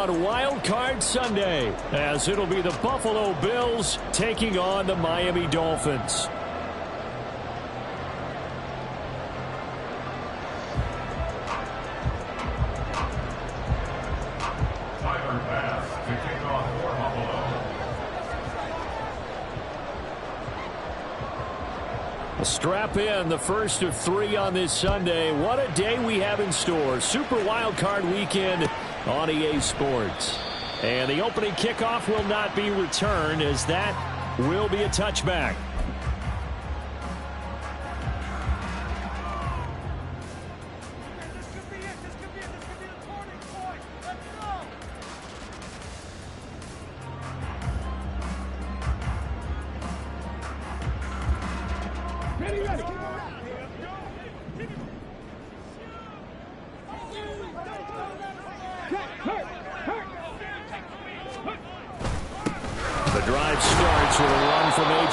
on Wild Card Sunday, as it'll be the Buffalo Bills taking on the Miami Dolphins. Strap in, the first of 3 on this Sunday. What a day we have in store. Super Wild Card Weekend on EA Sports. And the opening kickoff will not be returned, as that will be a touchback.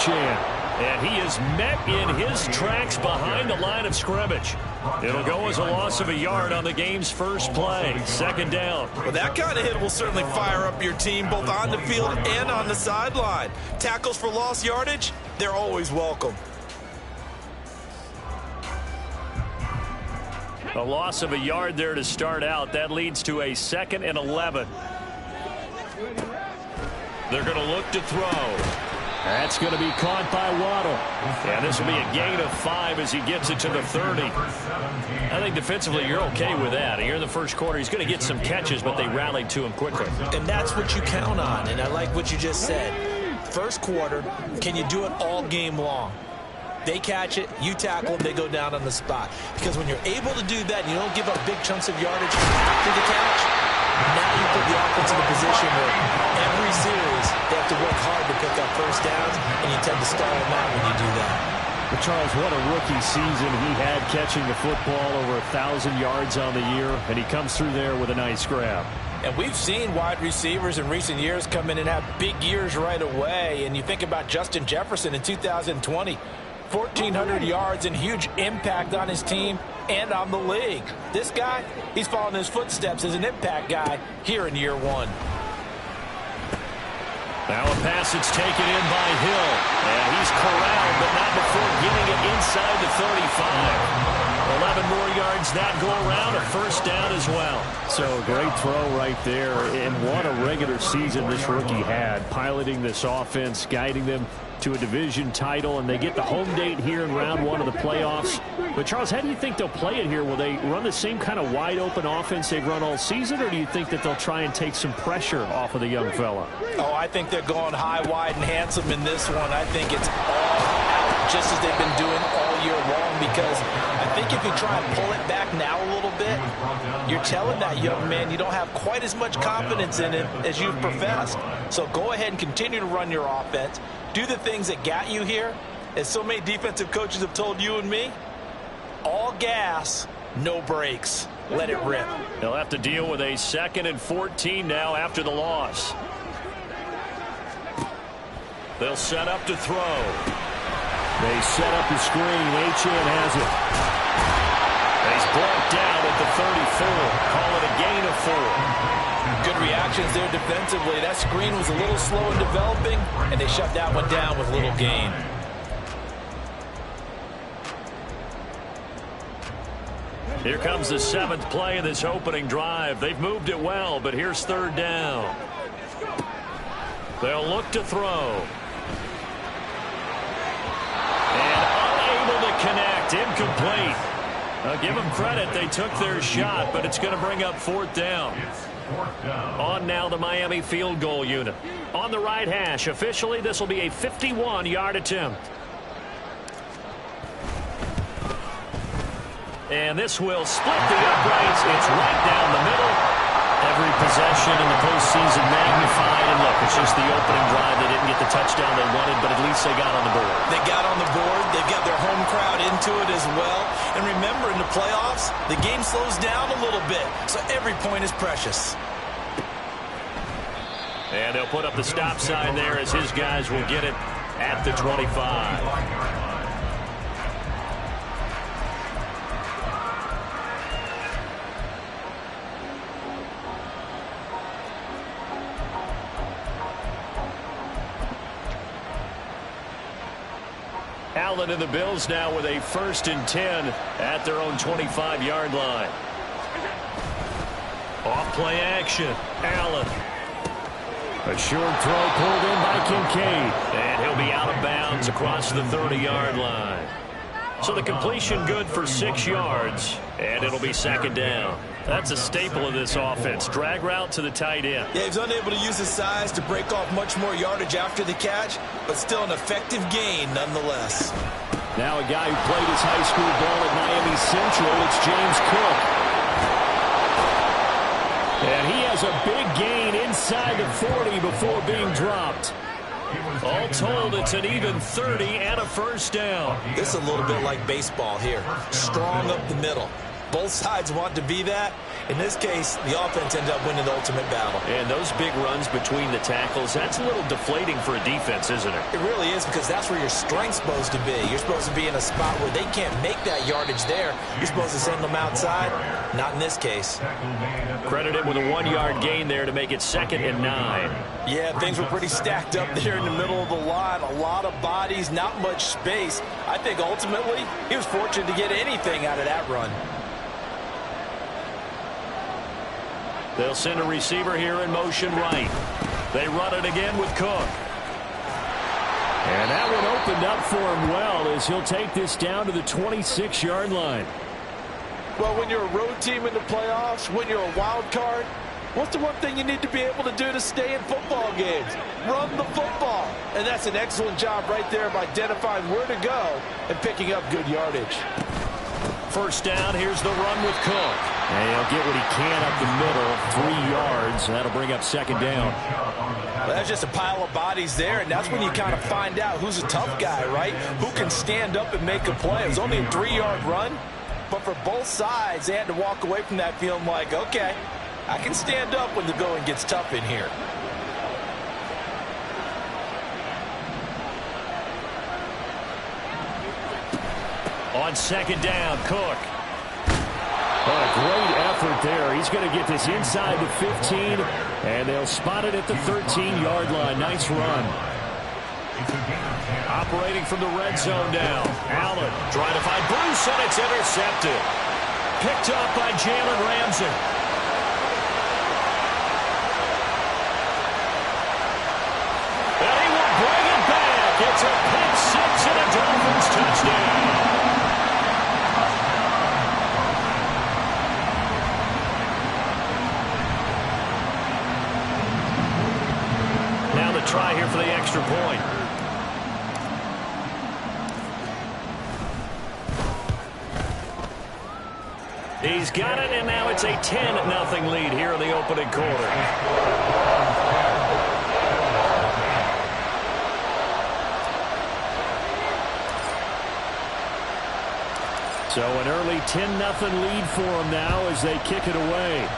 And he is met in his tracks behind the line of scrimmage. It'll go as a loss of a yard on the game's first play. Second down. Well, that kind of hit will certainly fire up your team both on the field and on the sideline. Tackles for lost yardage, they're always welcome. A loss of a yard there to start out. That leads to a 2nd and 11. They're going to look to throw. That's going to be caught by Waddle. And this will be a gain of 5 as he gets it to the 30. I think defensively you're okay with that. Here in the first quarter, he's going to get some catches, but they rallied to him quickly. And that's what you count on, and I like what you just said. First quarter, can you do it all game long? They catch it, you tackle them, they go down on the spot. Because when you're able to do that, and you don't give up big chunks of yardage after the catch, now you put the offense in a position where every series they have to work hard to pick up first downs, and you tend to stall them out when you do that. But Charles, what a rookie season he had, catching the football over 1,000 yards on the year, and he comes through there with a nice grab. And we've seen wide receivers in recent years come in and have big years right away. And you think about Justin Jefferson in 2020, 1,400 yards and huge impact on his team and on the league. This guy, he's following his footsteps as an impact guy here in year 1. Now a pass that's taken in by Hill. And he's corralled, but not before getting it inside the 35. 11 more yards that go around, a first down as well. So great throw right there. And what a regular season this rookie had, piloting this offense, guiding them to a division title, and they get the home date here in round 1 of the playoffs. But Charles, how do you think they'll play it here? Will they run the same kind of wide open offense they've run all season, or do you think that they'll try and take some pressure off of the young fella? Oh, I think they're going high, wide, and handsome in this one. I think it's all out, just as they've been doing all year long, because I think if you try and pull it back now a little bit, you're telling that young man you don't have quite as much confidence in him as you've professed. So go ahead and continue to run your offense. Do the things that got you here. As so many defensive coaches have told you and me, all gas, no brakes. Let it rip. They'll have to deal with a 2nd and 14 now after the loss. They'll set up to throw. They set up the screen. Achane has it. He's brought down at the 34. Call it a gain of 4. Good reactions there defensively. That screen was a little slow in developing, and they shut that one down with little gain. Here comes the 7th play of this opening drive. They've moved it well, but here's 3rd down. They'll look to throw. And unable to connect. Incomplete. Give them credit. They took their shot, but it's going to bring up 4th down. On now the Miami field goal unit. On the right hash. Officially, this will be a 51-yard attempt. And this will split the uprights. It's right down the middle. Every possession in the postseason magnified. And look, it's just the opening drive. They didn't get the touchdown they wanted, but at least they got on the board. They got on the board. They've got their home crowd into it as well. And remember, in the playoffs, the game slows down a little bit. So every point is precious. And they'll put up the stop sign there as his guys will get it at the 25. Allen and the Bills now with a 1st and 10 at their own 25-yard line. Off play action. Allen. A short throw pulled in by Kincaid. And he'll be out of bounds across the 30-yard line. So the completion good for 6 yards. And it'll be 2nd down. That's a staple of this offense. Drag route to the tight end. Yeah, he's unable to use his size to break off much more yardage after the catch, but still an effective gain nonetheless. Now a guy who played his high school ball at Miami Central, it's James Cook. And he has a big gain inside the 40 before being dropped. All told, it's an even 30 and a 1st down. This is a little bit like baseball here. Strong up the middle. Both sides want to be that. In this case, the offense ended up winning the ultimate battle. And those big runs between the tackles, that's a little deflating for a defense, isn't it? It really is, because that's where your strength's supposed to be. You're supposed to be in a spot where they can't make that yardage there. You're supposed to send them outside. Not in this case. Credited with a 1-yard gain there to make it 2nd and 9. Yeah, things were pretty stacked up there in the middle of the line. A lot of bodies, not much space. I think ultimately he was fortunate to get anything out of that run. They'll send a receiver here in motion right. They run it again with Cook. And that one opened up for him well as he'll take this down to the 26-yard line. Well, when you're a road team in the playoffs, when you're a wild card, what's the one thing you need to be able to do to stay in football games? Run the football. And that's an excellent job right there of identifying where to go and picking up good yardage. 1st down, here's the run with Cook. And he'll get what he can up the middle, 3 yards, and that'll bring up 2nd down. Well, that's just a pile of bodies there, and that's when you kind of find out who's a tough guy, right? Who can stand up and make a play. It was only a 3-yard run, but for both sides, they had to walk away from that feeling like, okay, I can stand up when the going gets tough in here. On 2nd down, Cook. Oh, a great effort there. He's going to get this inside the 15, and they'll spot it at the 13-yard line. Nice run. Operating from the red zone now. Allen trying to find Bruce, and it's intercepted. Picked up by Jalen Ramsey. And he will bring it back. It's a pick six and a Dolphins touchdown. Try here for the extra point. He's got it, and now it's a 10-0 lead here in the opening quarter. So an early 10-0 lead for them now as they kick it away.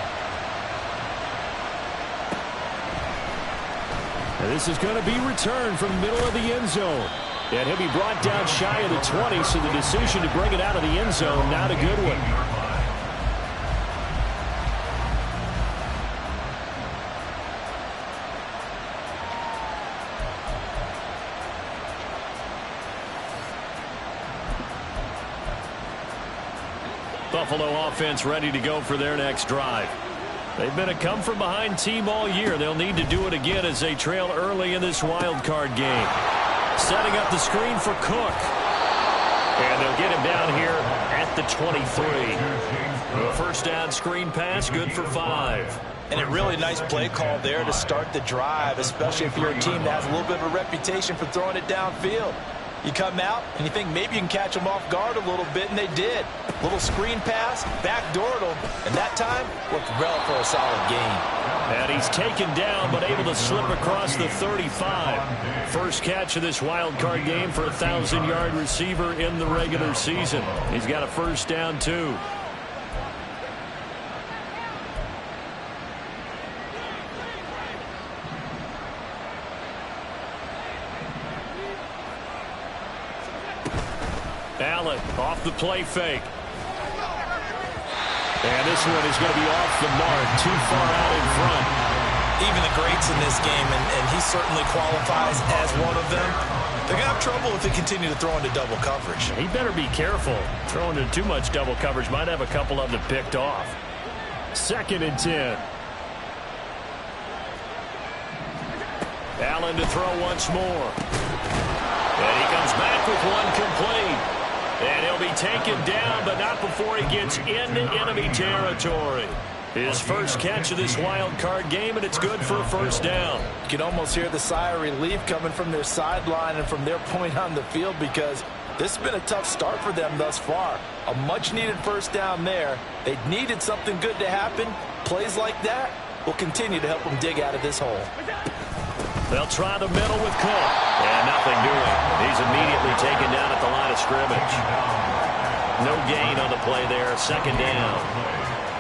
And this is going to be returned from the middle of the end zone. And he'll be brought down shy of the 20, so the decision to bring it out of the end zone, not a good one. Buffalo offense ready to go for their next drive. They've been a come-from-behind team all year. They'll need to do it again as they trail early in this wild card game. Setting up the screen for Cook. And they'll get him down here at the 23. A 1st down screen pass, good for 5. And a really nice play call there to start the drive, especially if you're a team that has a little bit of a reputation for throwing it downfield. You come out and you think maybe you can catch them off guard a little bit, and they did. Little screen pass, backdoored them, and that time looked well for a solid gain. And he's taken down, but able to slip across the 35. First catch of this wild card game for a 1,000-yard receiver in the regular season. He's got a 1st down, too. Allen off the play fake. And this one is going to be off the mark, too far out in front. Even the greats in this game, and he certainly qualifies as one of them, They're going to have trouble if they continue to throw into double coverage. He better be careful. Throwing into too much double coverage might have a couple of them picked off. 2nd and 10. Allen to throw once more. And he comes back with one complete. And he'll be taken down, but not before he gets into enemy territory. His first catch of this wild card game, and it's good for a first down. You can almost hear the sigh of relief coming from their sideline and from their point on the field, because this has been a tough start for them thus far. A much-needed first down there. They needed something good to happen. Plays like that will continue to help them dig out of this hole. They'll try the middle with Cook. And nothing doing. He's immediately taken down at the line of scrimmage. No gain on the play there. 2nd down.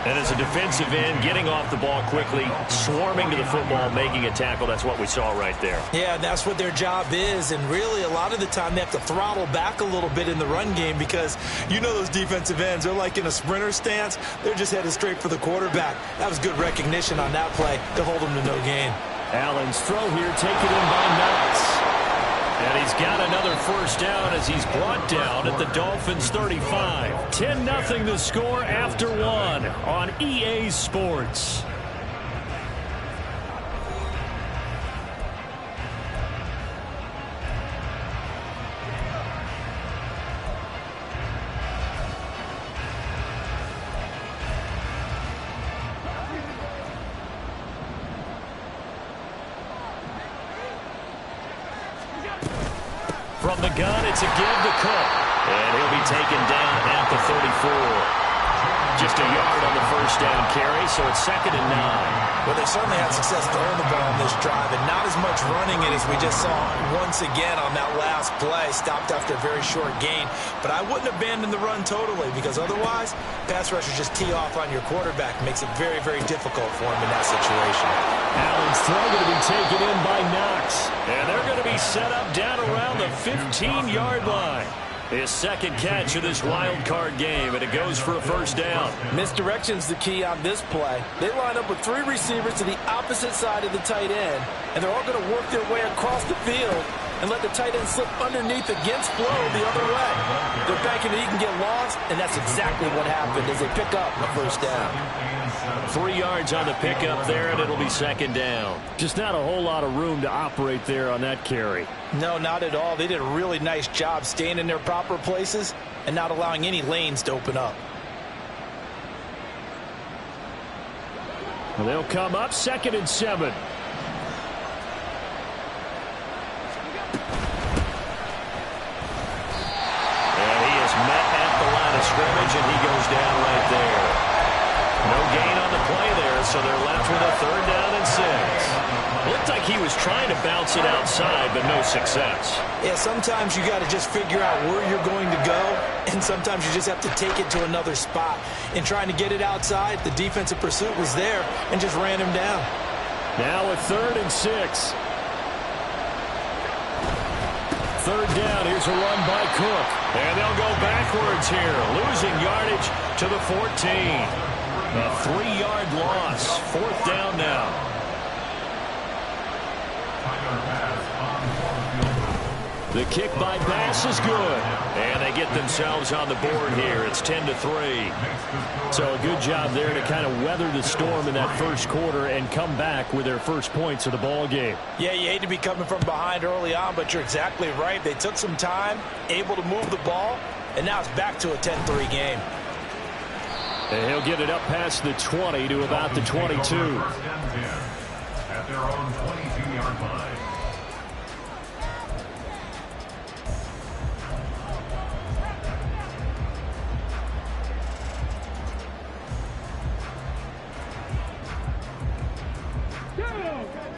And as a defensive end, getting off the ball quickly, swarming to the football, making a tackle, that's what we saw right there. Yeah, that's what their job is. And really, a lot of the time, they have to throttle back a little bit in the run game, because you know those defensive ends, they're like in a sprinter stance. They're just headed straight for the quarterback. That was good recognition on that play to hold them to no gain. Allen's throw here taken in by Knox. And he's got another first down as he's brought down at the Dolphins 35. 10-0 the score after 1 on EA Sports. From the gun, it's a give to Cook. And he'll be taken down at the 34. Just a yard on the first down carry, so it's 2nd and 9. Well, they certainly had success throwing the ball on this drive, and not as much running it as we just saw once again on that last play. Stopped after a very short gain. But I wouldn't abandon the run totally, because otherwise, pass rushers just tee off on your quarterback. Makes it very, very difficult for him in that situation. Allen's throw going to be taken in by Knox. And they're going to be set up down around the 15-yard line. His 2nd catch of this wild card game, and it goes for a first down. Misdirection's the key on this play. They line up with 3 receivers to the opposite side of the tight end, and they're all going to work their way across the field and let the tight end slip underneath against flow the other way. They're banking that he can get lost, and that's exactly what happened as they pick up a first down. 3 yards on the pickup there, and it'll be 2nd down. Just not a whole lot of room to operate there on that carry. No, not at all. They did a really nice job staying in their proper places and not allowing any lanes to open up. Well, they'll come up 2nd and 7. Scrimmage, and he goes down right there. No gain on the play there, so they're left with a 3rd down and 6. Looked like he was trying to bounce it outside, but no success. Yeah, sometimes you got to just figure out where you're going to go, and sometimes you just have to take it to another spot. In trying to get it outside, the defensive pursuit was there and just ran him down. Now a 3rd and 6. 3rd down, here's a run by Cook. And they'll go backwards here, losing yardage to the 14. A 3-yard loss, 4th down now. The kick by Bass is good. And they get themselves on the board here. It's 10-3. So a good job there to kind of weather the storm in that first quarter and come back with their first points of the ball game. Yeah, you hate to be coming from behind early on, but you're exactly right. They took some time, able to move the ball, and now it's back to a 10-3 game. And he'll get it up past the 20 to about the 22. At their own 22-yard line.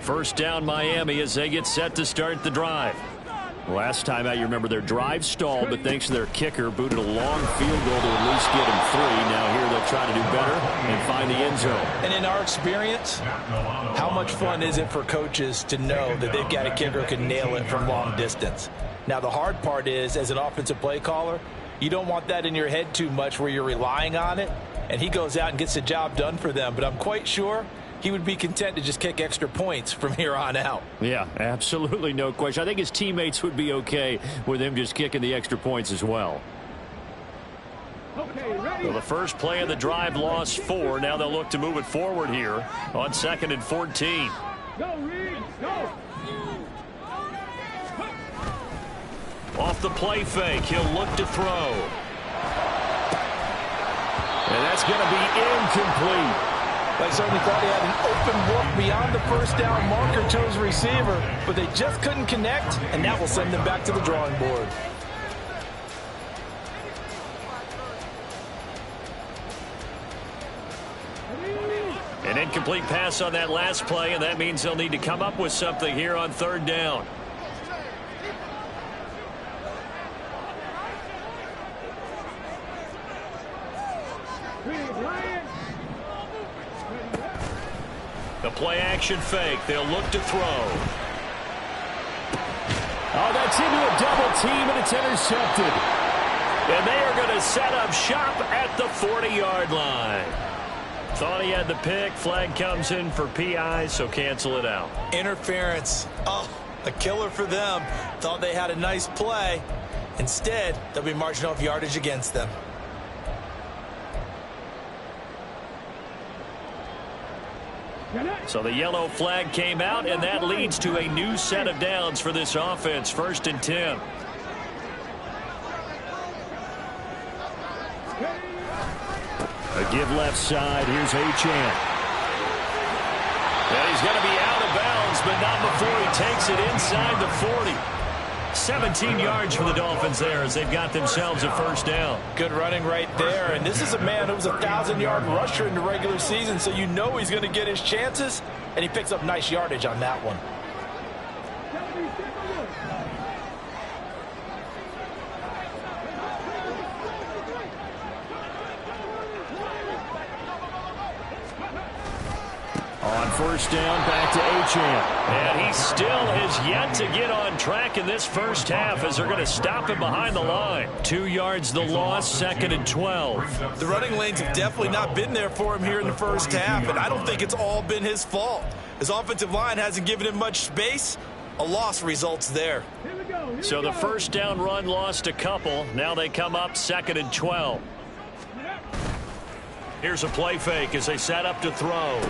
First down Miami as they get set to start the drive. Last time out, you remember their drive stalled, but thanks to their kicker, booted a long field goal to at least get them 3. Now here they'll try to do better and find the end zone. And in our experience, how much fun is it for coaches to know that they've got a kicker who can nail it from long distance? Now the hard part is, as an offensive play caller, you don't want that in your head too much where you're relying on it, and he goes out and gets the job done for them. But I'm quite sure he would be content to just kick extra points from here on out. Yeah, absolutely no question. I think his teammates would be okay with him just kicking the extra points as well. Well, the first play of the drive lost 4. Now they'll look to move it forward here on 2nd and 14. Go, Reed, go. Off the play fake, he'll look to throw. And that's going to be incomplete. They certainly thought he had an open look beyond the first down marker to his receiver, but they just couldn't connect, and that will send them back to the drawing board. An incomplete pass on that last play, and that means they'll need to come up with something here on 3rd down. The play action fake. They'll look to throw. Oh, that's into a double team, and it's intercepted. And they are going to set up shop at the 40-yard line. Thought he had the pick. Flag comes in for PI, so cancel it out. Interference. Oh, a killer for them. Thought they had a nice play. Instead, they'll be marching off yardage against them. So the yellow flag came out, and that leads to a new set of downs for this offense. 1st and 10. A give left side. Here's Achane. And he's going to be out of bounds, but not before he takes it inside the 40. 17 yards for the Dolphins there as they've got themselves a 1st down. Good running right there. And this is a man who was a 1,000-yard rusher in the regular season, so you know he's going to get his chances, and he picks up nice yardage on that one. On 1st down, back to Achane. And he still has yet to get on track in this first half as they're going to stop him behind the line. 2 yards the loss, 2nd and 12. The running lanes have definitely not been there for him here in the first half, and I don't think it's all been his fault. His offensive line hasn't given him much space. A loss results there. So the 1st down run lost a couple. Now they come up 2nd and 12. Here's a play fake as they set up to throw.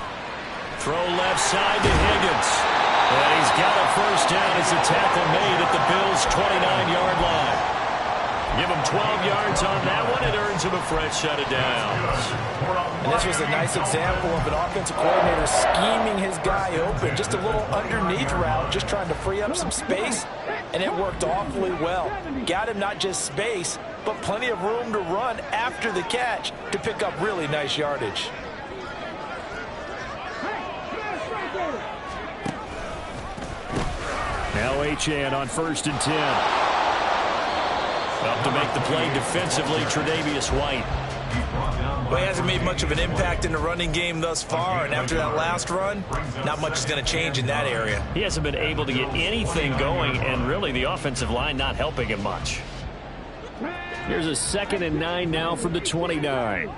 Throw left side to Higgins. And he's got a 1st down as the tackle made at the Bills' 29-yard line. Give him 12 yards on that one. It earns him a fresh set of downs. And this was a nice example of an offensive coordinator scheming his guy open. Just a little underneath route, just trying to free up some space. And it worked awfully well. Got him not just space, but plenty of room to run after the catch to pick up really nice yardage. Now Achane on 1st and 10. Up to make the play defensively, Tre'Davious White. Well, he hasn't made much of an impact in the running game thus far, and after that last run, not much is going to change in that area. He hasn't been able to get anything going, and really the offensive line not helping him much. Here's a 2nd and 9 now from the 29.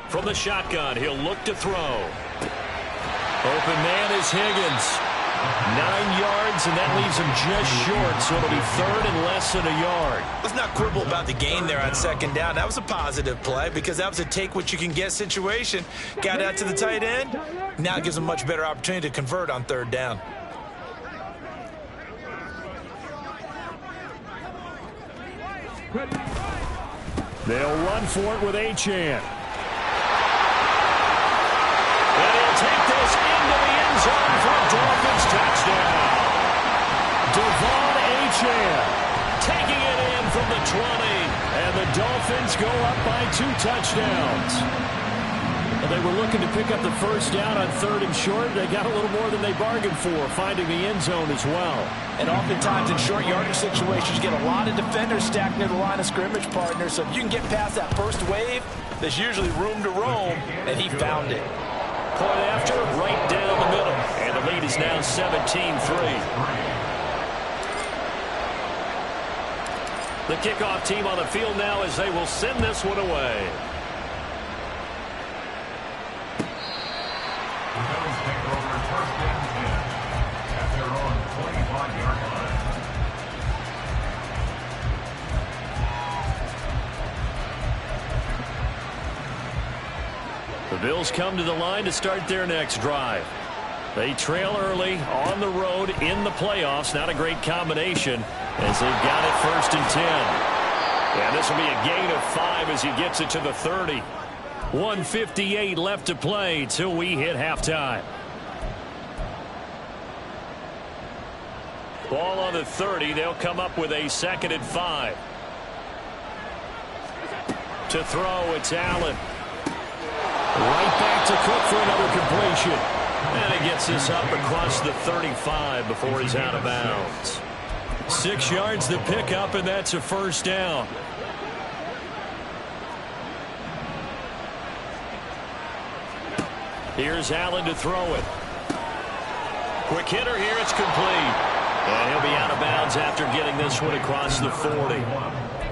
From the shotgun, he'll look to throw. Open man is Higgins. 9 yards, and that leaves him just short, so it'll be 3rd and less than a yard. Let's not quibble about the gain there on 2nd down. That was a positive play because that was a take-what-you-can-get situation. Got out to the tight end. Now it gives him a much better opportunity to convert on 3rd down. They'll run for it with Achane. And he'll take this into the end zone for a Dolphins touchdown. Devon Achane taking it in from the 20. And the Dolphins go up by 2 touchdowns. Well, they were looking to pick up the 1st down on 3rd and short. They got a little more than they bargained for, finding the end zone as well. And oftentimes in short yardage situations, you get a lot of defenders stacked near the line of scrimmage partners. So if you can get past that first wave, there's usually room to roam, and he found it. Point after, right down the middle. And the lead is now 17-3. The kickoff team on the field now as they will send this one away. The Bills take over first and 10 at their own 25-yard line. The Bills come to the line to start their next drive. They trail early on the road in the playoffs. Not a great combination as they've got it first and 10. And this will be a gain of 5 as he gets it to the 30. 1:58 left to play till we hit halftime. Ball on the 30. They'll come up with a 2nd and 5. To throw, it's Allen. Right back to Cook for another completion. And he gets this up across the 35 before he's out of bounds. 6 yards to pick up, and that's a first down. Here's Allen to throw it. Quick hitter here, it's complete. And he'll be out of bounds after getting this one across the 40.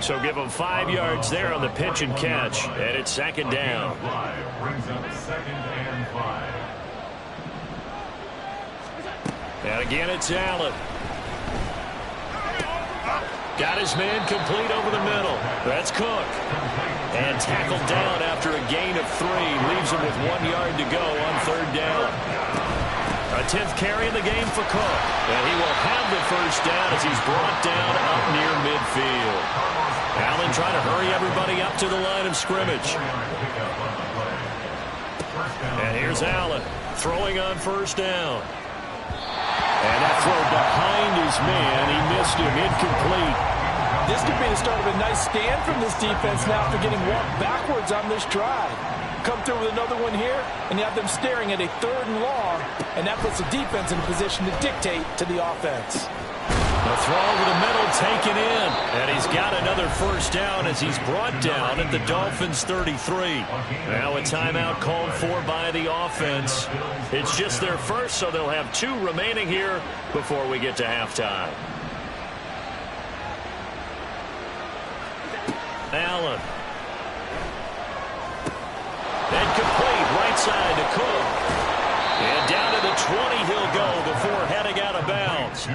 So give him 5 yards there on the pitch and catch, and it's 2nd down. Brings up 2nd and 5. And again, it's Allen. Got his man complete over the middle. That's Cook. And tackled down after a gain of 3. Leaves him with 1 yard to go on 3rd down. A 10th carry in the game for Cook. And he will have the first down as he's brought down up near midfield. Allen trying to hurry everybody up to the line of scrimmage. And here's Allen throwing on 1st down. And that throw behind his man. He missed him. Incomplete. This could be the start of a nice stand from this defense now after getting walked backwards on this drive. Come through with another one here, and you have them staring at a 3rd and long, and that puts the defense in a position to dictate to the offense. The throw over the middle taken in, and he's got another first down as he's brought down at the Dolphins 33. Now a timeout called for by the offense. It's just their first, so they'll have 2 remaining here before we get to halftime. Allen. And complete right side to Cook. And down to the 20 he'll go before heading out of bounds.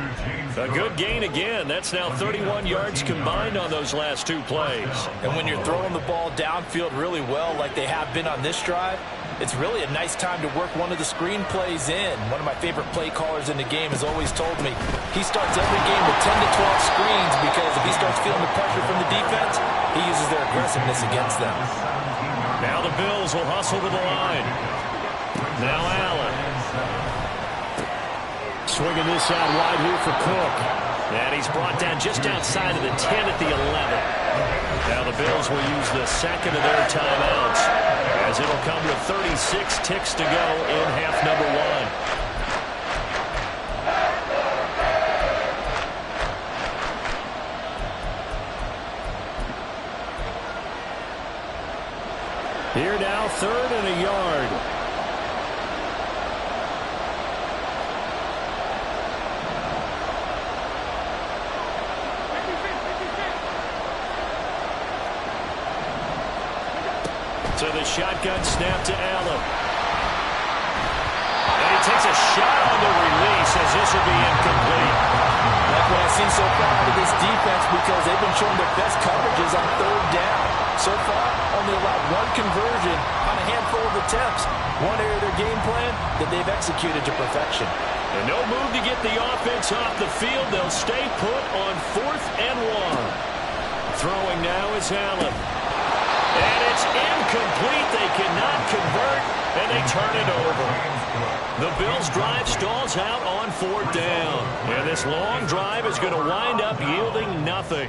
A good gain again. That's now 31 yards combined on those last 2 plays. And when you're throwing the ball downfield really well like they have been on this drive, it's really a nice time to work one of the screen plays in. One of my favorite play callers in the game has always told me he starts every game with 10 to 12 screens because if he starts feeling the pressure from the defense, he uses their aggressiveness against them. Now the Bills will hustle to the line. Now Allen. Swinging this out wide here for Cook. And he's brought down just outside of the 10 at the 11. Now the Bills will use the 2nd of their timeouts as it'll come with 36 ticks to go in half number 1. Here now, 3rd and a yard. So the shotgun snap to Allen. And he takes a shot on the release as this will be incomplete. Like what I've seen so far out of this defense because they've been showing their best coverages on 3rd down. So far, only allowed 1 conversion on a handful of attempts. One area of their game plan that they've executed to perfection. And no move to get the offense off the field. They'll stay put on 4th and 1. Throwing now is Allen. And it's incomplete. They cannot convert, and they turn it over. The Bills' drive stalls out on 4th down. And this long drive is going to wind up yielding nothing.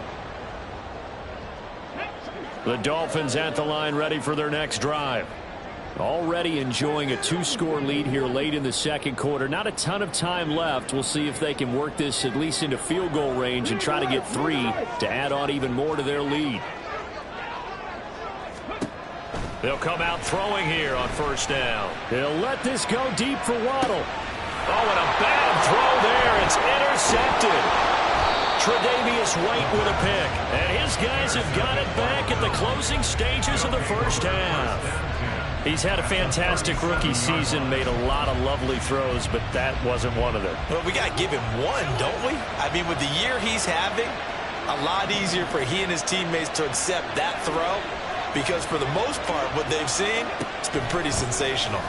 The Dolphins at the line ready for their next drive. Already enjoying a 2-score lead here late in the 2nd quarter. Not a ton of time left. We'll see if they can work this at least into field goal range and try to get 3 to add on even more to their lead. They'll come out throwing here on 1st down. They'll let this go deep for Waddle. Oh, and a bad throw there. It's intercepted. Tre'Davious White with a pick. And his guys have got it back at the closing stages of the first half. He's had a fantastic rookie season, made a lot of lovely throws, but that wasn't one of them. Well, we got to give him one, don't we? I mean, with the year he's having, a lot easier for he and his teammates to accept that throw, because for the most part, what they've seen, it's been pretty sensational.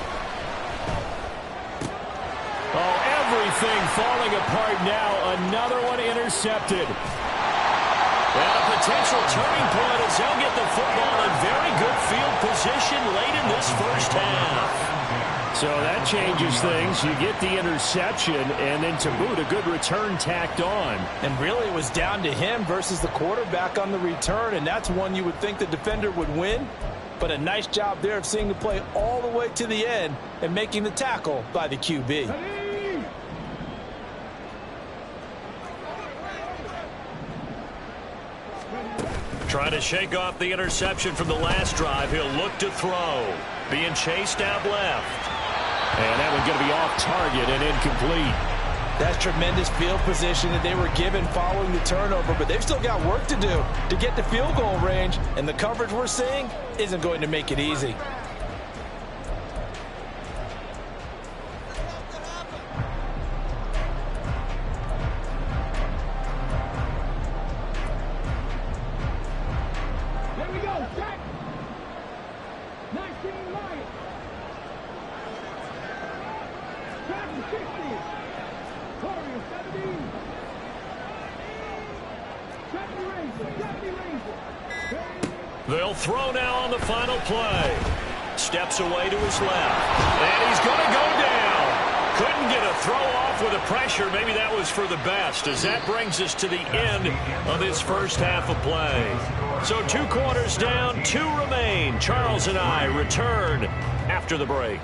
Oh, everything falling apart now. Another one intercepted. And a potential turning point as they'll get the football in very good field position late in this first half. So that changes things. You get the interception, and then to boot, a good return tacked on. And really, it was down to him versus the quarterback on the return, and that's one you would think the defender would win. But a nice job there of seeing the play all the way to the end and making the tackle by the QB. Trying to shake off the interception from the last drive. He'll look to throw. Being chased out left. And that one's going to be off target and incomplete. That's tremendous field position that they were given following the turnover, but they've still got work to do to get to field goal range, and the coverage we're seeing isn't going to make it easy. Here we go, check. 19 Lions. Track 60. Notorious 17. 70 Razor. They'll throw now on the final play. Steps away to his left. And he's going to go down. Couldn't get a throw off with the pressure. Maybe that was for the best, as that brings us to the end of this first half of play. So 2 quarters down, 2 remain. Charles and I return after the break.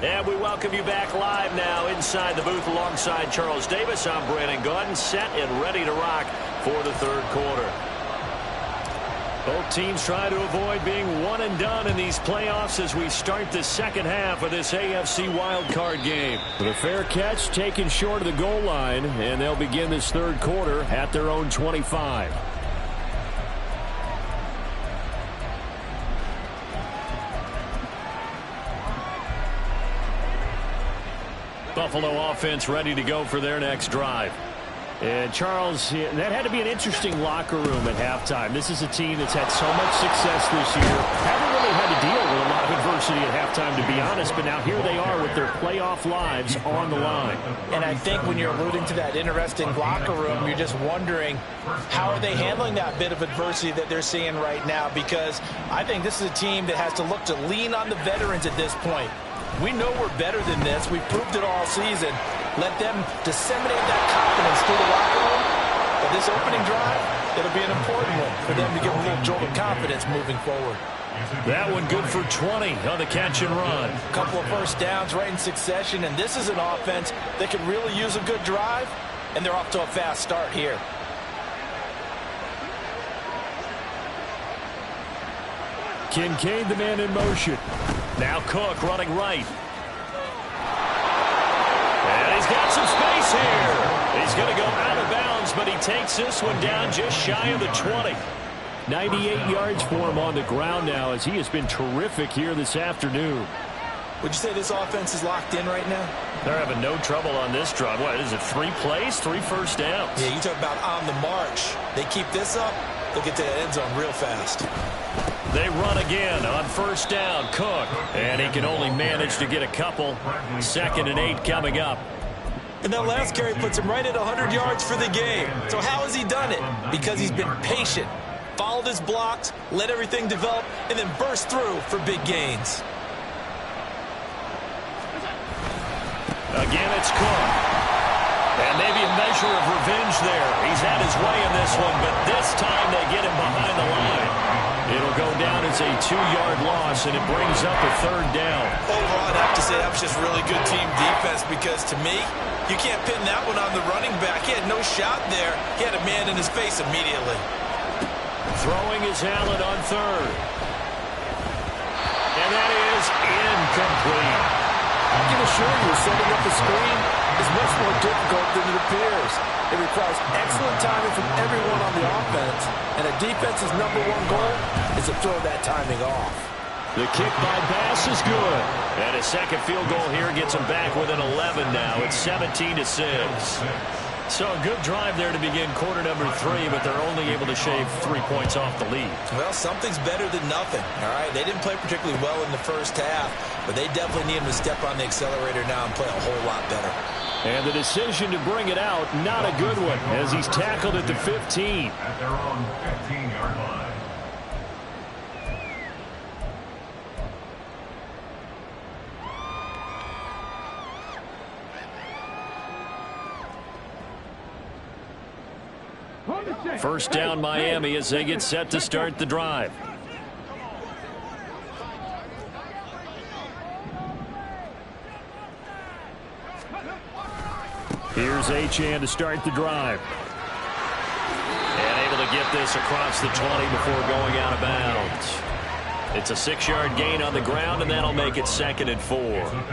And we welcome you back live now inside the booth alongside Charles Davis. I'm Brandon Gaudin, set and ready to rock for the third quarter. Both teams try to avoid being one and done in these playoffs as we start the second half of this AFC wildcard game. With a fair catch taken short of the goal line, and they'll begin this third quarter at their own 25. Buffalo offense ready to go for their next drive. And Charles, that had to be an interesting locker room at halftime. This is a team that's had so much success this year. Haven't really had to deal with a lot of adversity at halftime, to be honest, but now here they are with their playoff lives on the line. And I think when you're alluding to that interesting locker room, you're just wondering how are they handling that bit of adversity that they're seeing right now, because I think this is a team that has to look to lean on the veterans at this point. We know we're better than this. We've proved it all season. Let them disseminate that confidence through the locker room. But this opening drive, it'll be an important one for them to give a little jolt of confidence moving forward. That one good for 20 on the catch and run. A couple of first downs right in succession, and this is an offense that could really use a good drive, and they're off to a fast start here. Kincaid, the man in motion. Now Cook running right. And he's got some space here. He's going to go out of bounds, but he takes this one down just shy of the 20. 98 yards for him on the ground now, as he has been terrific here this afternoon. Would you say this offense is locked in right now? They're having no trouble on this drive. What is it, 3 plays, 3 first downs? Yeah, you talk about on the march. They keep this up, they'll get to the end zone real fast. They run again on first down. Cook, and he can only manage to get a couple. 2nd and 8 coming up. And that last carry puts him right at 100 yards for the game. So how has he done it? Because he's been patient, followed his blocks, let everything develop, and then burst through for big gains. Again, it's Cook. And maybe a measure of revenge there. He's had his way in this one, but this time they get him behind the line. It'll go down as That's a 2-yard loss, and it brings up a third down. Overall, I'd have to say that was just really good team defense because, to me, you can't pin that one on the running back. He had no shot there. He had a man in his face immediately. Throwing is Allen on third. And that is incomplete. I can assure you, setting up a screen is much more difficult than it appears. It requires excellent timing from everyone on the offense, and a defense's #1 goal is to throw that timing off. The kick by Bass is good. And a second field goal here gets him back within 11 now. It's 17-6. So a good drive there to begin quarter number 3, but they're only able to shave 3 points off the lead. Well, something's better than nothing, all right? They didn't play particularly well in the first half, but they definitely need him to step on the accelerator now and play a whole lot better. And the decision to bring it out, not a good one, as he's tackled at the 15. At their own 15-yard line. First down Miami as they get set to start the drive. Here's Achane to start the drive. And able to get this across the 20 before going out of bounds. It's a 6-yard gain on the ground, and that'll make it 2nd and 4.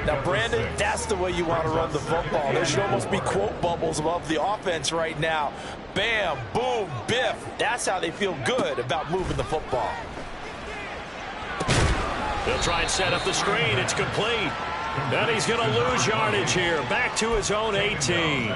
Now, Brandon, that's the way you want to run the football. There should almost be quote bubbles above the offense right now. Bam, boom, biff. That's how they feel good about moving the football. They'll try and set up the screen. It's complete. And he's going to lose yardage here. Back to his own 18.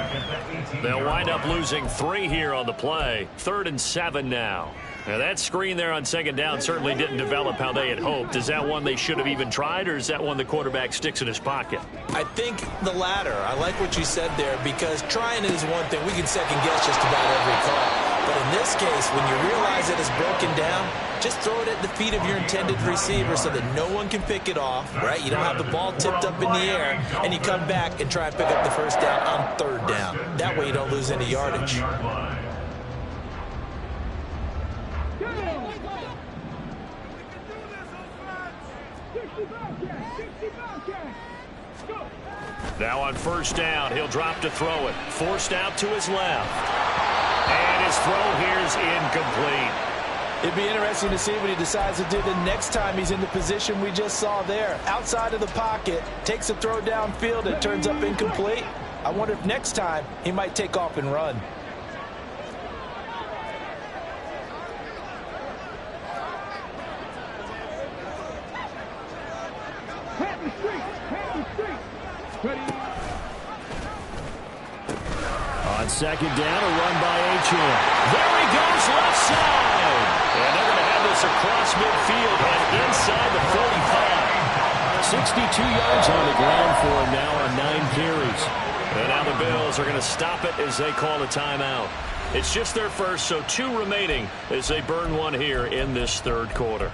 They'll wind up losing 3 here on the play. 3rd and 7 now. Now, that screen there on 2nd down certainly didn't develop how they had hoped. Is that one they should have even tried, or is that one the quarterback sticks in his pocket? I think the latter. I like what you said there, because trying is one thing. We can second-guess just about every call. But in this case, when you realize that it's broken down, just throw it at the feet of your intended receiver so that no one can pick it off, right? You don't have the ball tipped up in the air, and you come back and try and pick up the first down on 3rd down. That way you don't lose any yardage. Now on 1st down, he'll drop to throw it. Forced out to his left. And his throw here's incomplete. It'd be interesting to see what he decides to do the next time he's in the position we just saw there. Outside of the pocket, takes a throw downfield, and turns up incomplete. I wonder if next time he might take off and run. On 2nd down, a run by Achane. There he goes, left side. And they're going to have this across midfield and inside the 45. 62 yards on the ground for him now on 9 carries. And now the Bills are going to stop it as they call a timeout. It's just their first, so 2 remaining as they burn one here in this 3rd quarter.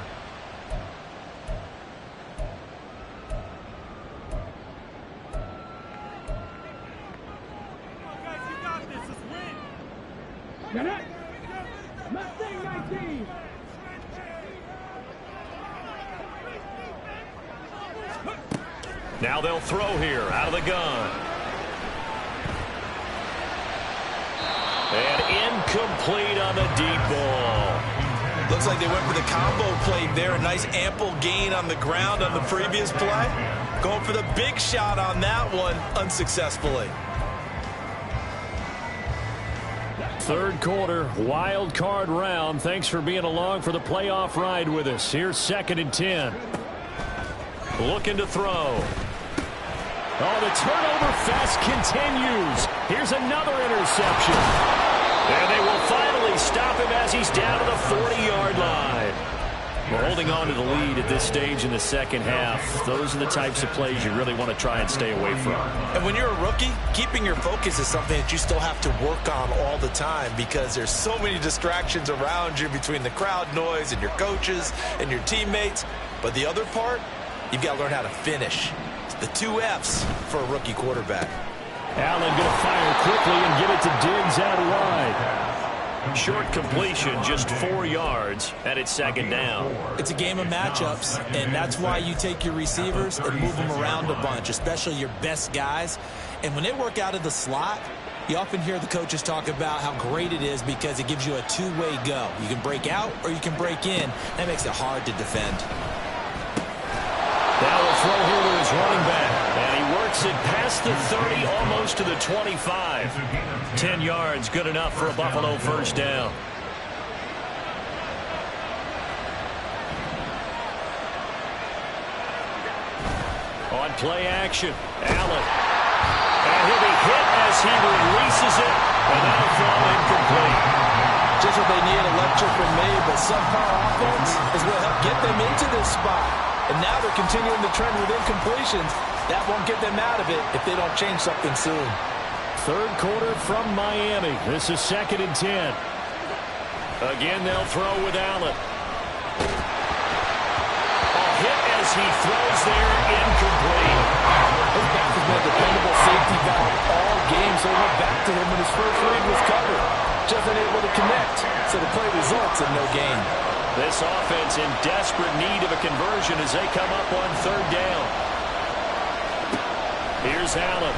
Now they'll throw here out of the gun. And incomplete on the deep ball. Looks like they went for the combo play there. A nice ample gain on the ground on the previous play. Going for the big shot on that one unsuccessfully. 3rd quarter, wild card round. Thanks for being along for the playoff ride with us. Here's 2nd and 10. Looking to throw. Oh, the turnover fest continues. Here's another interception. And they will finally stop him as he's down to the 40-yard line. We're holding on to the lead at this stage in the 2nd half. Those are the types of plays you really want to try and stay away from. And when you're a rookie, keeping your focus is something that you still have to work on all the time, because there's so many distractions around you between the crowd noise and your coaches and your teammates. But the other part, you've got to learn how to finish. The 2 F's for a rookie quarterback. Allen going to fire quickly and get it to Diggs out wide. Short completion, just 4 yards, and it's second down. It's a game of matchups, and that's why you take your receivers and move them around a bunch, especially your best guys. And when they work out of the slot, you often hear the coaches talk about how great it is because it gives you a two-way go. You can break out or you can break in. That makes it hard to defend. Now we'll throw here to his running back. And he works it past the 30, almost to the 25. 10 yards, good enough for a Buffalo first down. On play action, Allen. And he'll be hit as he releases it. And that'll throw incomplete. Just what they need, a lecture from me, but subpar offense is what helped get them into this spot. And now they're continuing the trend with incompletions. That won't get them out of it if they don't change something soon. Third quarter from Miami. This is 2nd and 10. Again, they'll throw with Allen. A hit as he throws there, incomplete. His back has been a dependable safety valve all game, so he went back to him when his first read was covered. Just unable to connect, so the play results in no gain. This offense in desperate need of a conversion as they come up on 3rd down. Here's Allen.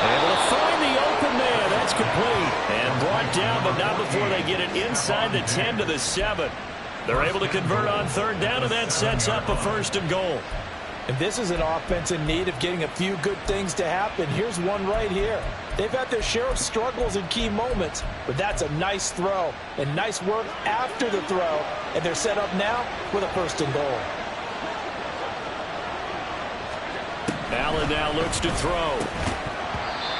Able to find the open man. That's complete. And brought down, but not before they get it inside the 10 to the 7. They're able to convert on 3rd down, and that sets up a 1st and goal. And this is an offense in need of getting a few good things to happen. Here's one right here. They've had their share of struggles in key moments, but that's a nice throw and nice work after the throw. And they're set up now with a 1st and goal. Allen now looks to throw.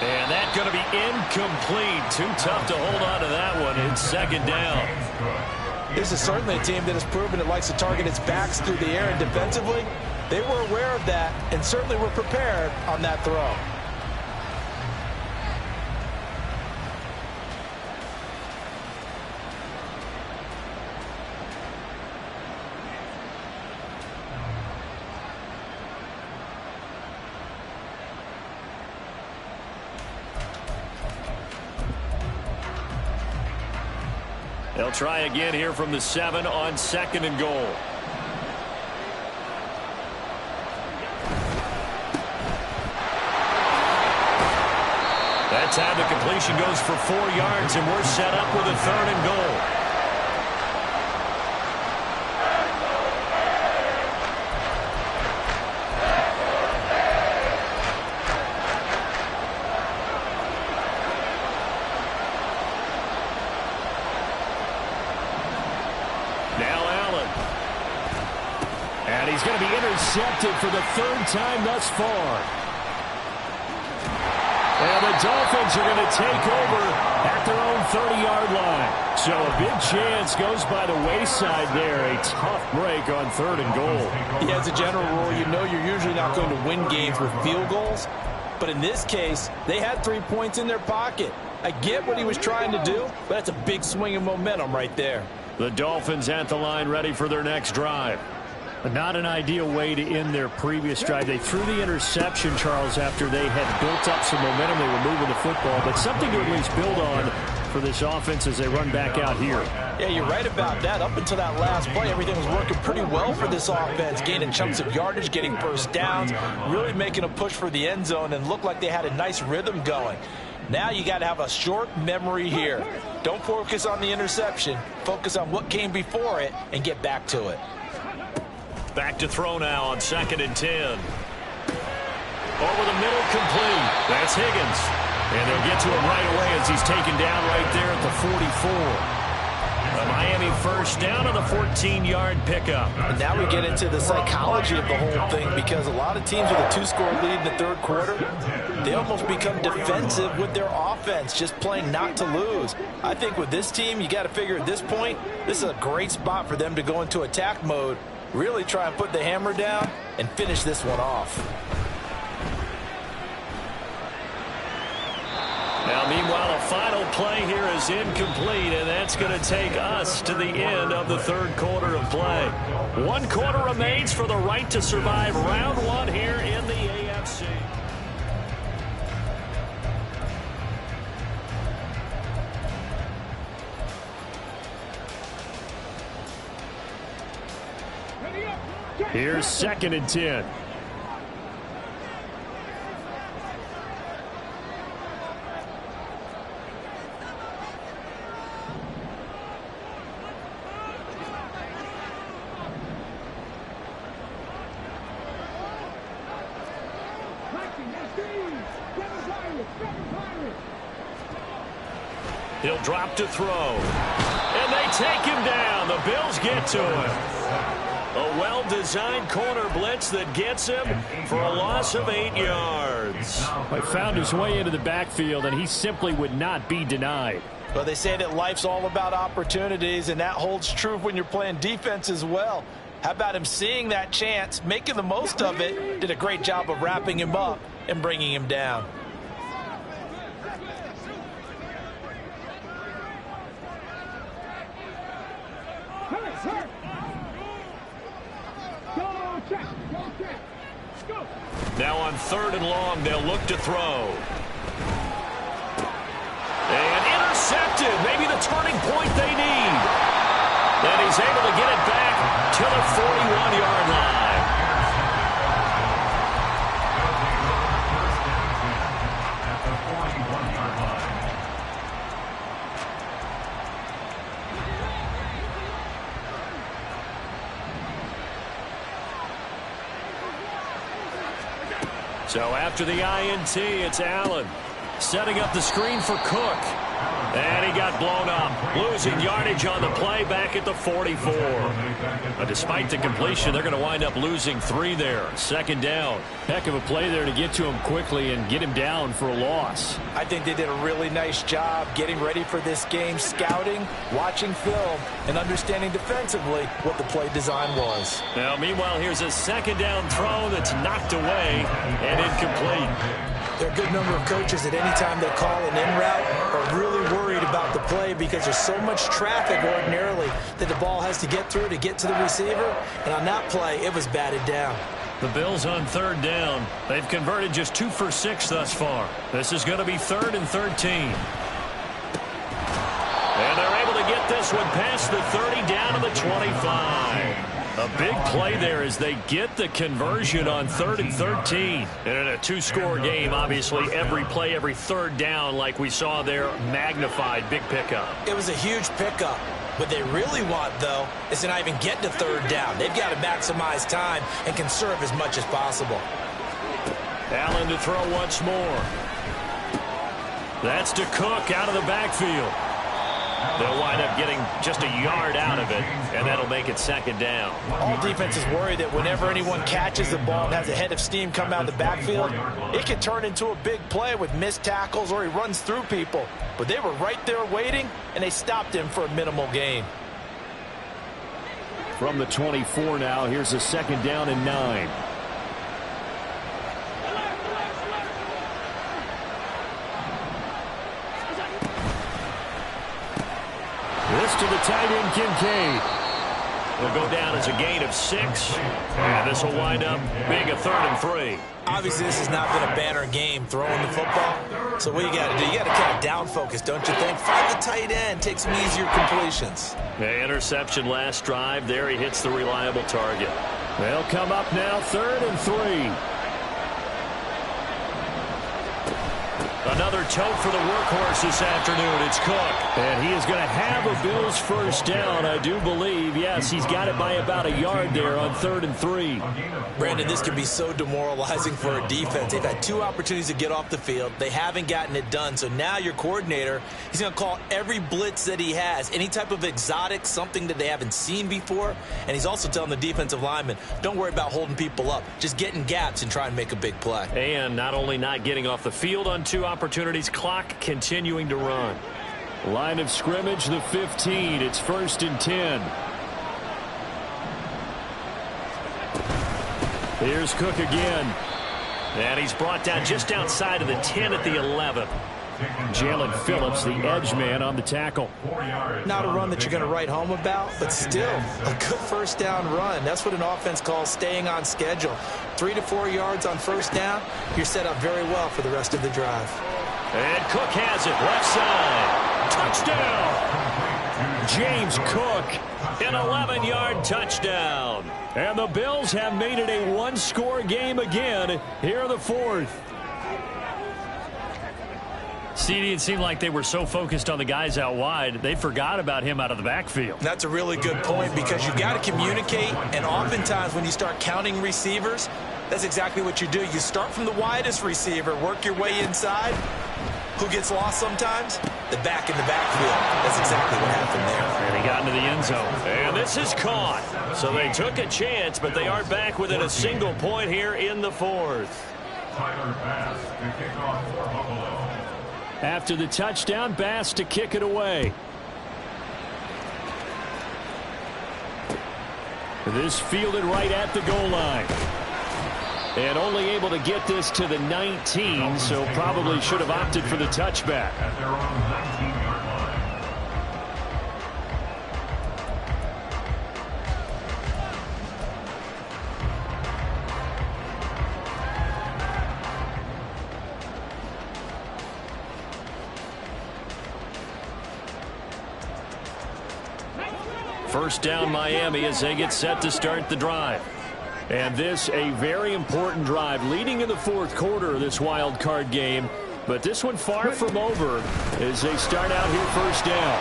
And that's going to be incomplete. Too tough to hold on to that one. It's 2nd down. This is certainly a team that has proven it likes to target its backs through the air, and defensively, they were aware of that and certainly were prepared on that throw. They'll try again here from the 7 on 2nd and goal. That time the completion goes for 4 yards, and we're set up with a 3rd and goal. He's going to be intercepted for the 3rd time thus far. And the Dolphins are going to take over at their own 30-yard line. So a big chance goes by the wayside there. A tough break on 3rd and goal. Yeah, as a general rule, you know you're usually not going to win games with field goals. But in this case, they had 3 points in their pocket. I get what he was trying to do, but that's a big swing of momentum right there. The Dolphins at the line ready for their next drive. Not an ideal way to end their previous drive. They threw the interception, Charles, after they had built up some momentum. They were moving the football, but something to at least build on for this offense as they run back out here. Yeah, you're right about that. Up until that last play, everything was working pretty well for this offense, gaining chunks of yardage, getting first downs, really making a push for the end zone, and looked like they had a nice rhythm going. Now you got to have a short memory here. Don't focus on the interception. Focus on what came before it and get back to it. Back to throw now on 2nd and 10. Over the middle, complete. That's Higgins. And they'll get to him right away as he's taken down right there at the 44. A Miami first down on the 14-yard pickup. And now we get into the psychology of the whole thing, because a lot of teams with a 2-score lead in the 3rd quarter, they almost become defensive with their offense, just playing not to lose. I think with this team, you got to figure at this point, this is a great spot for them to go into attack mode, really try and put the hammer down and finish this one off. Now, meanwhile, a final play here is incomplete, and that's going to take us to the end of the 3rd quarter of play. 1 quarter remains for the right to survive round 1 here in the AFC. Here's 2nd and 10. He'll drop to throw. And they take him down. The Bills get to him. A well-designed corner blitz that gets him for a loss of 8 yards. He found his way into the backfield, and he simply would not be denied. Well, they say that life's all about opportunities, and that holds true when you're playing defense as well. How about him seeing that chance, making the most of it, did a great job of wrapping him up and bringing him down. Now on 3rd and long, they'll look to throw. And intercepted. Maybe the turning point they need. And he's able to get it back to the 41-yard line. At the 41-yard line. So after the INT, it's Allen setting up the screen for Cook. And he got blown up, losing yardage on the play back at the 44. But despite the completion, they're going to wind up losing 3 there. 2nd down. Heck of a play there to get to him quickly and get him down for a loss. I think they did a really nice job getting ready for this game, scouting, watching film, and understanding defensively what the play design was. Now, meanwhile, here's a 2nd down throw that's knocked away and incomplete. There are a good number of coaches that any time they call an in route are really worried about the play because there's so much traffic ordinarily that the ball has to get through to get to the receiver. And on that play, it was batted down. The Bills on 3rd down. They've converted just 2 for 6 thus far. This is going to be 3rd and 13. And they're able to get this one past the 30 down to the 25. A big play there as they get the conversion on 3rd and 13. And in a 2-score game, obviously, every play, every 3rd down, like we saw there, magnified. Big pickup. It was a huge pickup. What they really want, though, is to not even get to 3rd down. They've got to maximize time and conserve as much as possible. Allen to throw once more. That's to Cook out of the backfield. They'll wind up getting just a yard out of it, and that'll make it 2nd down. All defenses worry that whenever anyone catches the ball and has a head of steam come out of the backfield, it can turn into a big play with missed tackles or he runs through people. But they were right there waiting, and they stopped him for a minimal gain. From the 24 now, here's a 2nd down and 9. This to the tight end, Kincaid. Will go down as a gain of 6. And this will wind up being a 3rd and 3. Obviously, this has not been a banner game throwing the football. So what you got to do, you got to kind of down focus, don't you think? Find the tight end, take some easier completions. The interception last drive. There he hits the reliable target. They'll come up now 3rd and 3. Another tote for the workhorse this afternoon. It's Cook. And he is going to have a Bills 1st down, I do believe. Yes, he's got it by about a yard there on 3rd and 3. Brandon, this can be so demoralizing for a defense. They've had 2 opportunities to get off the field. They haven't gotten it done. So now your coordinator, he's going to call every blitz that he has, any type of exotic, something that they haven't seen before. And he's also telling the defensive lineman, don't worry about holding people up. Just get in gaps and try and make a big play. And not only not getting off the field on 2 opportunities, clock continuing to run. Line of scrimmage, the 15. It's 1st and 10. Here's Cook again. And he's brought down just outside of the 10 at the 11. Jalen Phillips, the edge man, on the tackle. Not a run that you're going to write home about, but still a good 1st down run. That's what an offense calls staying on schedule. 3 to 4 yards on 1st down, you're set up very well for the rest of the drive. And Cook has it, left side. Touchdown! James Cook, an 11-yard touchdown. And the Bills have made it a one-score game again here in the fourth. CD, it seemed like they were so focused on the guys out wide, they forgot about him out of the backfield. That's a really good point because you've got to communicate, and oftentimes when you start counting receivers, that's exactly what you do. You start from the widest receiver, work your way inside. Who gets lost sometimes? The back in the backfield. That's exactly what happened there. And he got into the end zone. And this is caught. So they took a chance, but they are back within a single point here in the fourth. Tyler Bass to kick off for Buffalo. After the touchdown, Bass to kick it away. This fielded right at the goal line. And only able to get this to the 19, so probably should have opted for the touchback. At their own 19-yard line. First down Miami as they get set to start the drive. And this a very important drive leading in the fourth quarter of this wild card game. But this one far from over as they start out here first down.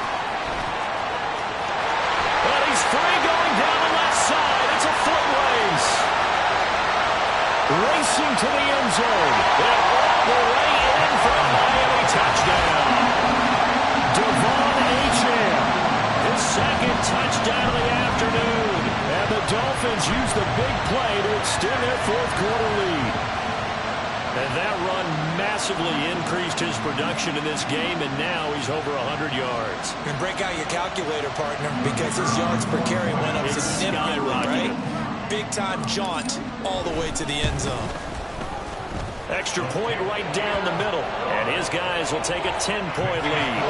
And he's free going down the left side. It's a foot race. Racing to the end zone. And all the way in for a Miami touchdown. Devon Achane. His second touchdown of the afternoon. And the Dolphins use the big play to extend their fourth quarter lead. And that run massively increased his production in this game, and now he's over 100 yards. And break out your calculator, partner, because his yards per carry went up significantly, right? Big-time jaunt all the way to the end zone. Extra point right down the middle, and his guys will take a 10-point lead.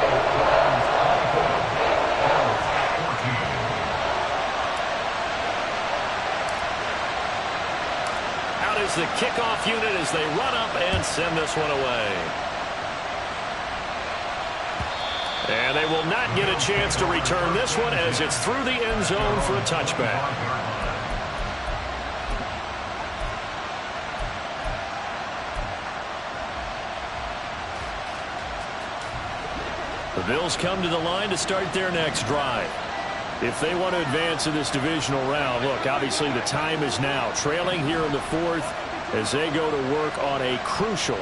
Is the kickoff unit as they run up and send this one away. And they will not get a chance to return this one as it's through the end zone for a touchback. The Bills come to the line to start their next drive. If they want to advance in this divisional round, look, obviously the time is now. Trailing here in the fourth as they go to work on a crucial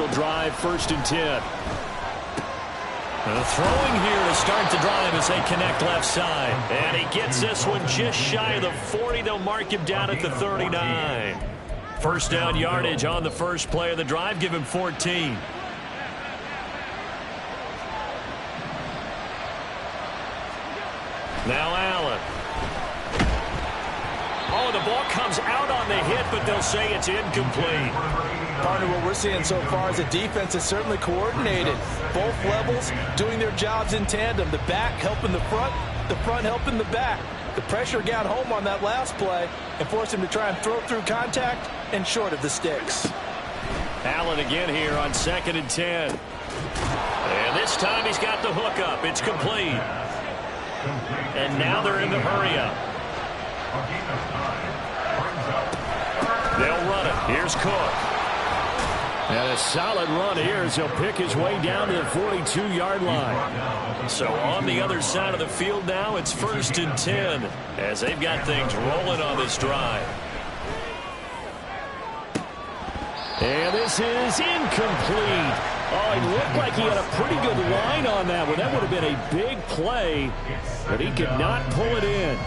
drive, 1st and 10. Throwing here to start the drive as they connect left side. And he gets this one just shy of the 40. They'll mark him down at the 39. First down yardage on the first play of the drive. Give him 14. Now Allen. Oh, the ball comes out on the hit, but they'll say it's incomplete. Partner, what we're seeing so far is the defense is certainly coordinated. Both levels doing their jobs in tandem. The back helping the front helping the back. The pressure got home on that last play and forced him to try and throw through contact and short of the sticks. Allen again here on 2nd and 10. And this time he's got the hook up. It's complete. And now they're in the hurry-up. They'll run it. Here's Cook. And a solid run here as he'll pick his way down to the 42-yard line. So on the other side of the field now, it's 1st and 10 as they've got things rolling on this drive. And this is incomplete. Oh, it looked like he had a pretty good line on that one. That would have been a big play, but he could not pull it in.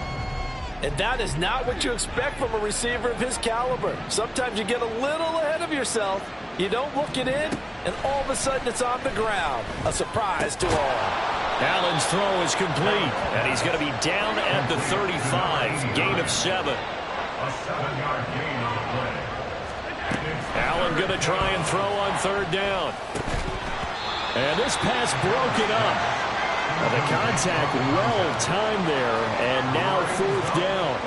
And that is not what you expect from a receiver of his caliber. Sometimes you get a little ahead of yourself. You don't look it in, and all of a sudden it's on the ground. A surprise to all. Allen's throw is complete, and he's going to be down at the 35. Gain of 7. A 7-yard gain on the play. Allen going to try and throw on 3rd down. And this pass broken up. Well, the contact well timed there, and now 4th down.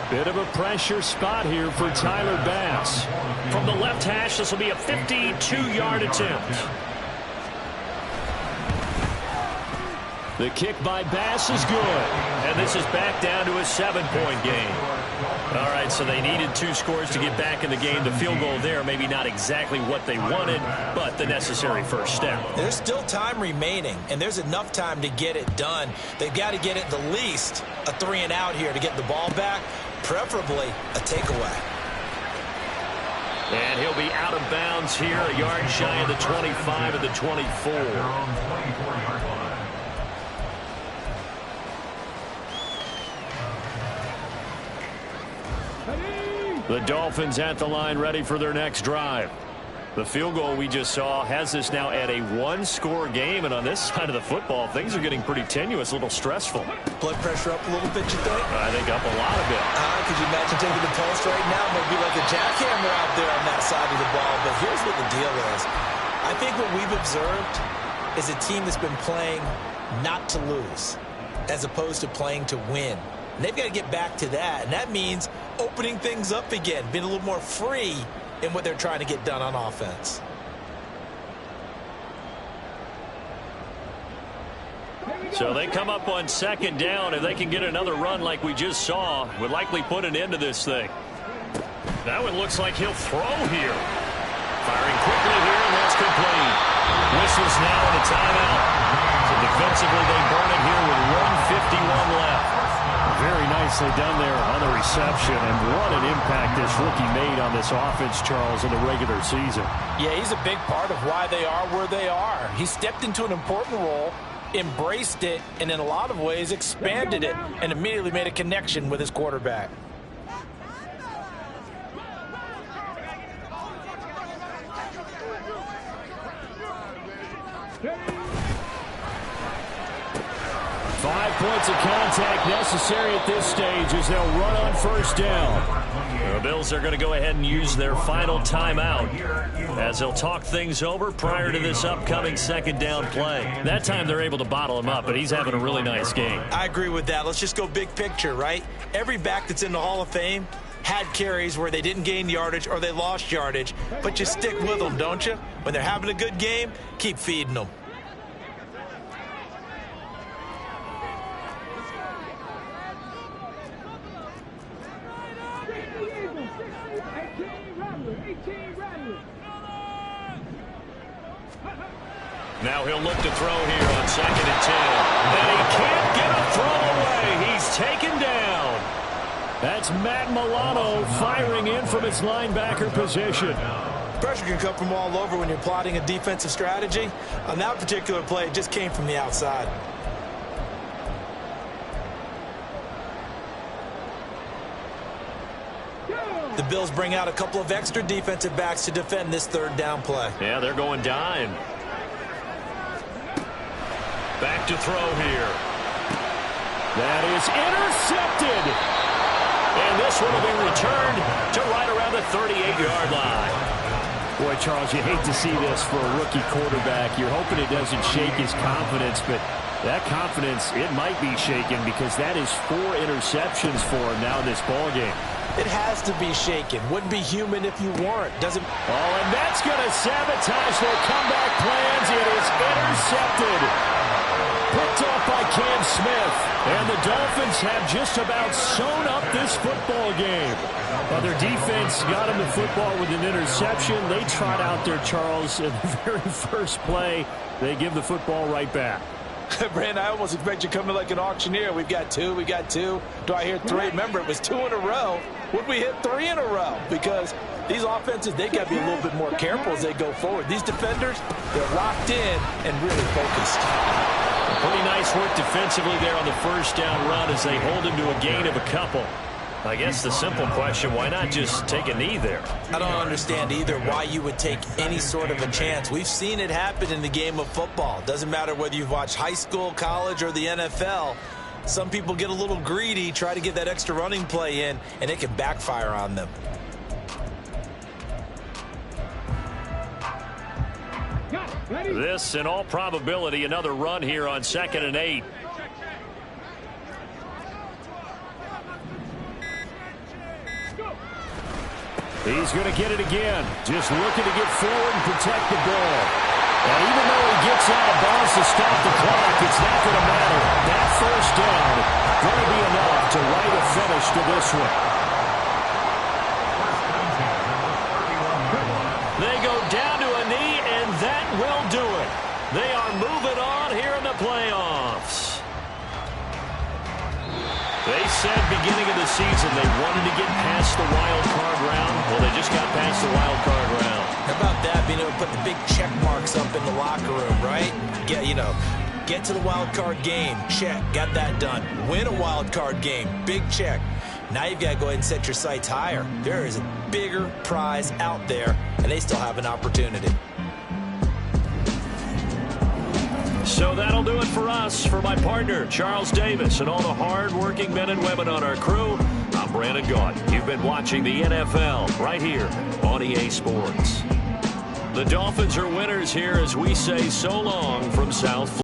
Bit of a pressure spot here for Tyler Bass. From the left hash, this will be a 52-yard attempt. The kick by Bass is good. And this is back down to a 7-point game. All right, so they needed 2 scores to get back in the game. The field goal there, maybe not exactly what they wanted, but the necessary first step. There's still time remaining, and there's enough time to get it done. They've got to get at the least a 3-and-out here to get the ball back, preferably a takeaway. And he'll be out of bounds here, a yard shy of the 25 of the 24. The Dolphins at the line, ready for their next drive. The field goal we just saw has us now at a 1-score game, and on this side of the football, things are getting pretty tenuous, a little stressful. Blood pressure up a little bit, you think? I think up a lot of it. Could you imagine taking the pulse right now? It might be like a jackhammer out there on that side of the ball, but here's what the deal is. I think what we've observed is a team that's been playing not to lose as opposed to playing to win. And they've got to get back to that, and that means opening things up again, being a little more free in what they're trying to get done on offense. So they come up on 2nd down. If they can get another run like we just saw, would likely put an end to this thing. Now it looks like he'll throw here. Firing quickly here, and that's complete. Whistles now and a timeout. So defensively they burn it here with 1:51 left. Very nicely done there on the reception, and what an impact this rookie made on this offense, Charles, in the regular season. Yeah, he's a big part of why they are where they are. He stepped into an important role, embraced it, and in a lot of ways expanded it, and immediately made a connection with his quarterback. Five points of contact necessary at this stage as they'll run on 1st down. The Bills are going to go ahead and use their final timeout as they'll talk things over prior to this upcoming 2nd down play. That time they're able to bottle him up, but he's having a really nice game. I agree with that. Let's just go big picture, right? Every back that's in the Hall of Fame had carries where they didn't gain yardage or they lost yardage, but you stick with them, don't you? When they're having a good game, keep feeding them. Now he'll look to throw here on 2nd and 10. And he can't get a throw away. He's taken down. That's Matt Milano firing in from his linebacker position. Pressure can come from all over when you're plotting a defensive strategy. On that particular play, it just came from the outside. The Bills bring out a couple of extra defensive backs to defend this 3rd down play. Yeah, they're going dime. Back to throw here. That is intercepted. And this one will be returned to right around the 38-yard line. Boy, Charles, you hate to see this for a rookie quarterback. You're hoping it doesn't shake his confidence, but that confidence, it might be shaken because that is 4 interceptions for him now in this ballgame. It has to be shaken. Wouldn't be human if you weren't. Doesn't. Oh, and that's going to sabotage their comeback plans. It is intercepted. Picked off by Cam Smith. And the Dolphins have just about sewn up this football game. Well, their defense got him the football with an interception. They trot out there, Charles, in the very first play. They give the football right back. Brandon, I almost expect you coming like an auctioneer. We've got 2, we got 2. Do I hear 3? Remember, it was 2 in a row. Would we hit 3 in a row? Because these offenses, they got to be a little bit more careful as they go forward. These defenders, they're locked in and really focused. Pretty nice work defensively there on the 1st down run as they hold him to a gain of a couple. I guess the simple question, why not just take a knee there? I don't understand either why you would take any sort of a chance. We've seen it happen in the game of football. Doesn't matter whether you've watched high school, college, or the NFL. Some people get a little greedy, try to get that extra running play in, and it can backfire on them. This, in all probability, another run here on 2nd and 8. He's going to get it again. Just looking to get forward and protect the ball. And even though he gets out of bounds to stop the clock, it's not going to matter. finish to this one. They go down to a knee, and that will do it. They are moving on here in the playoffs. They said beginning of the season they wanted to get past the wild card round. Well, they just got past the wild card round. How about that, being able to put the big check marks up in the locker room, right? Get to the wild card game. Check. Got that done. Win a wild card game. Big check. Now you've got to go ahead and set your sights higher. There is a bigger prize out there, and they still have an opportunity. So that'll do it for us. For my partner, Charles Davis, and all the hard-working men and women on our crew, I'm Brandon Gaudin. You've been watching the NFL right here on EA Sports. The Dolphins are winners here as we say so long from South Florida.